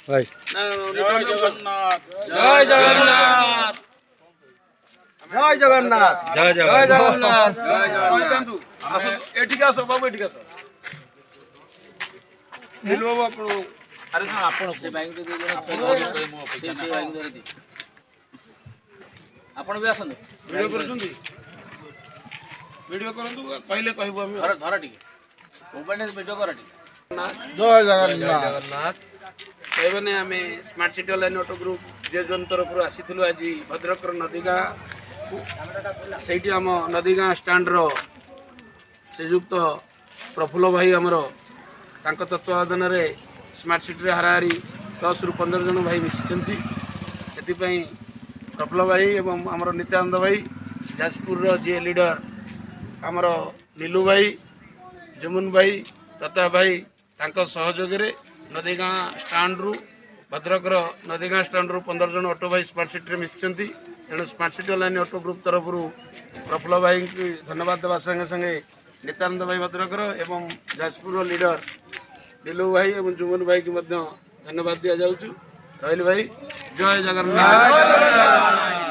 ଭାଇ ଜୟ ଜଗନ୍ନାଥ ଜୟ ଜଗନ୍ନାଥ ଜୟ ଜଗନ୍ନାଥ ଜୟ ଜଗନ୍ନାଥ କହିଥାନ୍ତୁ ଏଠିକି ଆସ ବାବୁ ଏଠିକି ଆସ ଦିଲୁ ବାବୁ ଆପଣ ଆରେ ନା ଆପଣ ସେ ବାଇକ୍ ଦେଇ ଦେଇ ମୁଁ ଅପେକ୍ଷା ସେ ବାଇକ୍ ଧରି ଦିଏ ଆପଣ ବି ଆସନ୍ତୁ ଭିଡ଼ିଓ କରୁଛନ୍ତି ଭିଡ଼ିଓ କରନ୍ତୁ କହିଲେ କହିବୁ ଆମେ ଧର ଧର ଟିକେ ମୋବାଇଲରେ ଭିଡ଼ିଓ କର ଟିକେ ଜୟ ଜଗନ୍ନାଥ କହିବନି ଆମେ smart city online auto group ଜେଜନ ତରଫରୁ ଆସିଥିଲୁ ଆଜି ଭଦ୍ରକର ନଦୀଗାଁ ସେଇଠି ଆମ ନଦୀଗାଁ ଷ୍ଟାଣ୍ଡର ଶ୍ରୀଯୁକ୍ତ ପ୍ରଫୁଲ୍ଲ ଭାଇ ଆମର ତାଙ୍କ ତତ୍ତ୍ୱାବଧାନରେ ସ୍ମାର୍ଟ ସିଟିରେ ହାରାହାରି 10ରୁ 15 ଜଣ ଭାଇ ମିଶିଛନ୍ତି ସେଥିପାଇଁ ପ୍ରଫୁଲ୍ଲ ଭାଇ ଏବଂ ଆମର ନିତ୍ୟାନନ୍ଦ ଭାଇ ଯାଜପୁରର ଯିଏ ଲିଡର ଆମର ନିଲୁ ଭାଇ ଜୁମୁନ ଭାଇ ପ୍ରତାପ ଭାଇ ତାଙ୍କ ସହଯୋଗରେ ନଦୀଗାଁ ଷ୍ଟାଣ୍ଡରୁ ଭଦ୍ରକର ନଦୀଗାଁ ଷ୍ଟାଣ୍ଡରୁ 15 ଜଣ ଅଟୋ ଭାଇ ସ୍ମାର୍ଟ ସିଟିରେ ମିଶିଛନ୍ତି ତେଣୁ smart city online auto group ତରଫରୁ ପ୍ରଫୁଲ୍ଲ ଭାଇଙ୍କୁ ଧନ୍ୟବାଦ ଦେବା ସଙ୍ଗେ ସଙ୍ଗେ ନିତ୍ୟାନନ୍ଦ ଭାଇ ଭଦ୍ରକର ଏବଂ ଯାଜପୁରର ଲିଡର ନିଲୁ ଭାଇ ଏବଂ ଜୁମୁନ ଭାଇଙ୍କୁ ମଧ୍ୟ ଧନ୍ୟବାଦ ଦିଆଯାଉଛି ରହିଲି ଭାଇ ଜୟ ଜଗନ୍ନାଥ।